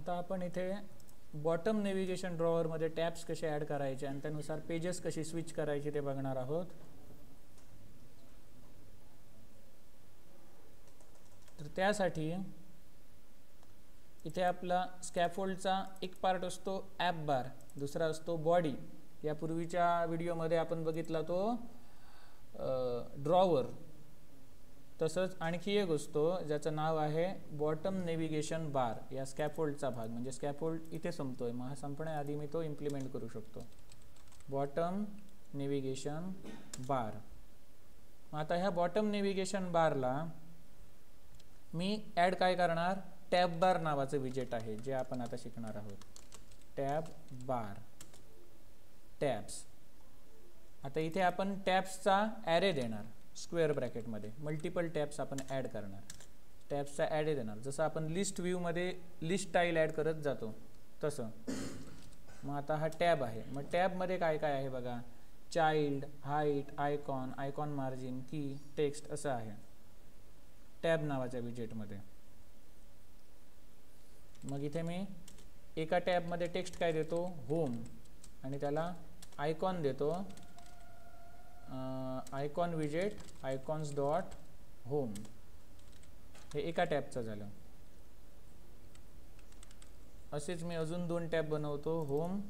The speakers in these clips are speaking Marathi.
आता आपण इथे बॉटम नेव्हिगेशन ड्रॉवरमध्ये टॅब्स कसे ॲड करायचे आणि त्यानुसार पेजेस कशी स्विच करायची ते बघणार आहोत. तर त्यासाठी इथे आपला स्कॅफोल्डचा एक पार्ट असतो ॲप बार, दुसरा असतो बॉडी. यापूर्वीच्या व्हिडिओमध्ये आपण बघितला तो ड्रॉवर. तसंच आणखी एक असतो ज्याचं नाव आहे बॉटम नेव्हिगेशन बार. या स्कॅफोल्डचा भाग म्हणजे स्कॅफोल्ड इथे संपतोय, मग हा संपण्याआधी मी तो इम्प्लिमेंट करू शकतो. बॉटम नेव्हिगेशन बार. आता ह्या बॉटम नेव्हिगेशन बारला मी ॲड काय करणार, टॅब बार नावाचं विजेट आहे जे आपण आता शिकणार आहोत. टॅब बार, टॅब्स. आता इथे आपण टॅब्सचा ॲरे देणार स्क्वेअर ब्रॅकेटमध्ये. मल्टिपल टॅब्स आपण ॲड करणार, टॅब्सचा ॲरे देणार. जसं आपण लिस्ट व्ह्यूमध्ये लिस्ट टाईल ॲड करत जातो तसं. मग आता हा टॅब आहे. मग टॅबमध्ये काय काय आहे बघा, child, height, icon, icon margin, की, टेक्स्ट असं आहे टॅब नावाच्या विजेटमध्ये. मग इथे मी एका टॅबमध्ये टेक्स्ट काय देतो, होम, आणि त्याला आयकॉन देतो आयकॉन विजेट आयकॉन्स डॉट होम. हे एका टॅबचं झालं. असेच मी अजून 2 टॅब बनवतो, होम,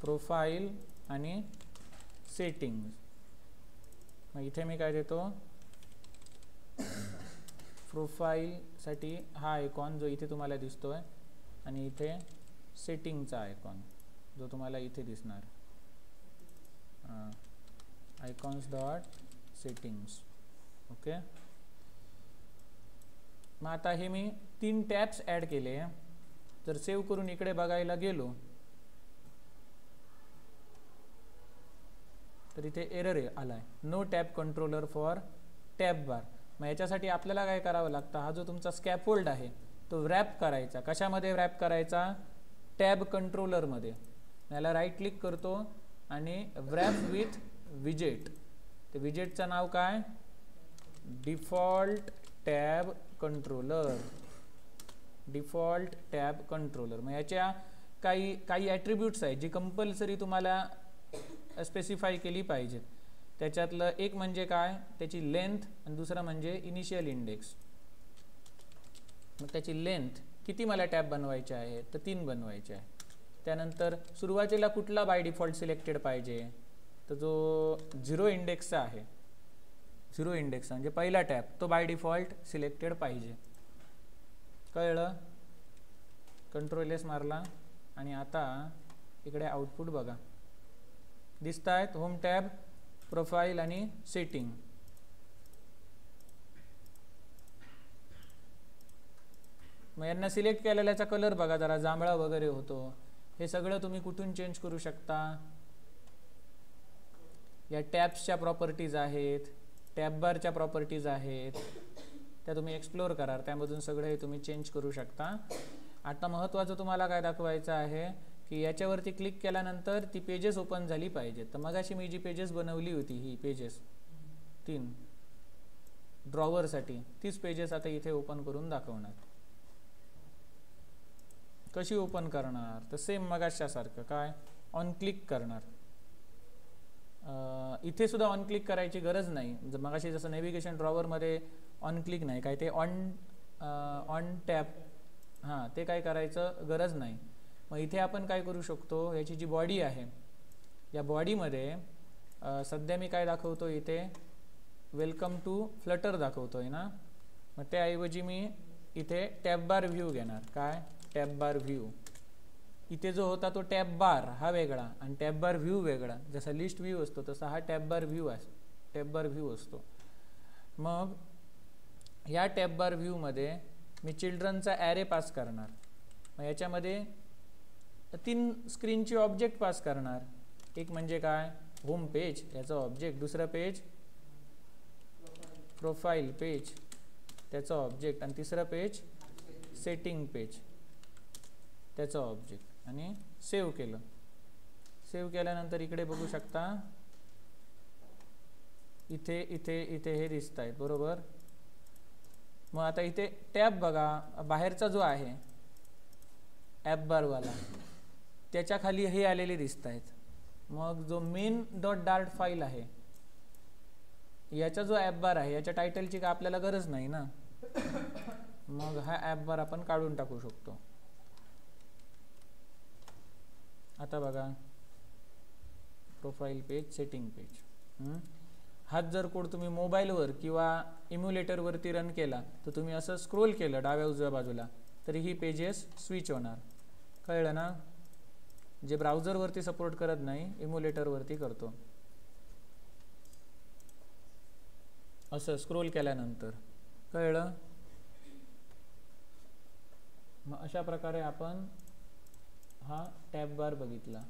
प्रोफाईल आणि सेटिंग्स. मग इथे मी काय देतो, प्रोफाईलसाठी हा आयकॉन जो इथे तुम्हाला दिसतोय आणि इथे सेटिंगचा आयकॉन जो तुम्हाला इथे दिसणार, आयकॉन्स डॉट सेटिंग्स. ओके. मग आता हे मी 3 टॅब्स ॲड केले. जर सेव्ह करून इकडे बघायला गेलो तर इथे एरर आलाय, no tab controller for tab bar. मग याच्यासाठी आपल्याला काय करावं लागतं, हा जो तुमचा स्कॅफोल्ड आहे तो रॅप करायचा. कशामध्ये रॅप करायचा, टॅब कंट्रोलरमध्ये. याला राईट क्लिक करतो आणि रॅप विथ विजेट. ते विजेटचं नाव काय, default tab controller. Default tab controller. मग याच्या काही ॲट्रिब्यूट्स आहेत जी कंपल्सरी तुम्हाला स्पेसिफाय केली पाहिजेत. त्याच्यातलं एक म्हणजे काय, त्याची लेंथ, आणि दुसरं म्हणजे इनिशियल इंडेक्स. मग त्याची लेंथ किती मला टॅब बनवायचे आहे, तर 3 बनवायचे आहे. त्यानंतर सुरुवातीला कुठला बाय डिफॉल्ट सिलेक्टेड पाहिजे, तर जो 0 इंडेक्सचा आहे, 0 इंडेक्स म्हणजे पहिला टॅब, तो बाय डिफॉल्ट सिलेक्टेड पाहिजे. कळलं. कंट्रोल एस मारला आणि आता इकडे आउटपुट बघा, दिसत आहेत होम टॅब, प्रोफाईल आणि सेटिंग. मग यांना सिलेक्ट केलेल्याचा कलर बघा, जरा जांभळा वगैरे होतो. हे सगळं तुम्ही कुठून चेंज करू शकता, या टॅब्सच्या प्रॉपर्टीज आहेत, टॅब बारच्या प्रॉपर्टीज आहेत, त्या तुम्ही एक्सप्लोर करा. त्यामधून सगळं हे तुम्ही चेंज करू शकता. आता महत्त्वाचं तुम्हाला काय दाखवायचं आहे की याच्यावरती क्लिक केल्यानंतर ती पेजेस ओपन झाली पाहिजेत. तर मगाशी मी जी पेजेस बनवली होती, ही पेजेस 3 ड्रॉवरसाठी, तीच पेजेस आता इथे ओपन करून दाखवणार. कशी ओपन करणार, तर सेम मगाच्यासारखं काय, ऑन क्लिक करणार. इथे सुद्धा ऑन क्लिक करायची गरज नाही. मगाशी जसं नेव्हिगेशन ड्रॉवरमध्ये ऑन क्लिक नाही, काय ते ऑन टॅप, हां, ते काय करायचं गरज नाही. मग इथे आपण काय करू शकतो, याची जी बॉडी आहे, या बॉडीमध्ये सध्या मी काय दाखवतो, इथे वेलकम टू फ्लटर दाखवतोय ना. मग त्याऐवजी मी इथे टॅब बार व्ह्यू घेणार. काय, टॅब बार व्ह्यू. इथे जो होता तो टॅब बार हा वेगळा आणि टॅब बार व्ह्यू वेगळा. जसा लिस्ट व्ह्यू असतो तसा हा टॅब बार व्ह्यू असतो. मग या टॅब बार व्ह्यूमध्ये मी चिल्ड्रनचा ॲरे पास करणार. मग याच्यामध्ये 3 स्क्रीनची ऑब्जेक्ट पास करणार. एक म्हणजे काय, होम पेज याचा ऑब्जेक्ट, दुसरं पेज प्रोफाईल पेज त्याचा ऑब्जेक्ट, आणि तिसरं पेज सेटिंग पेज त्याचा ऑब्जेक्ट. आणि सेव्ह केलं. सेव्ह केल्यानंतर इकडे बघू शकता, इथे इथे इथे हे दिसत आहेत बरोबर. मग आता इथे टॅब बघा, बाहेरचा जो आहे ॲप बारवाला, त्याच्या खाली हे आलेले दिसत आहेत. मग जो main.dart फाईल आहे याचा जो ॲप बार आहे याच्या टायटलची का आपल्याला गरज नाही ना, मग हा ॲप बार आपण काढून टाकू शकतो. आता बघा प्रोफाईल पेज, सेटिंग पेज, हाच जर कोड तुम्ही मोबाईलवर किंवा इम्युलेटरवरती रन केला तर तुम्ही असं स्क्रोल केलं डाव्या उजव्या बाजूला तरी ही पेजेस स्विच होणार. कळलं ना? जे ब्राउझरवरती सपोर्ट करत नाही, इम्युलेटरवरती करतो. असं स्क्रोल केल्यानंतर. कळलं? मग अशा प्रकारे आपण हा टॅब बार बघितला.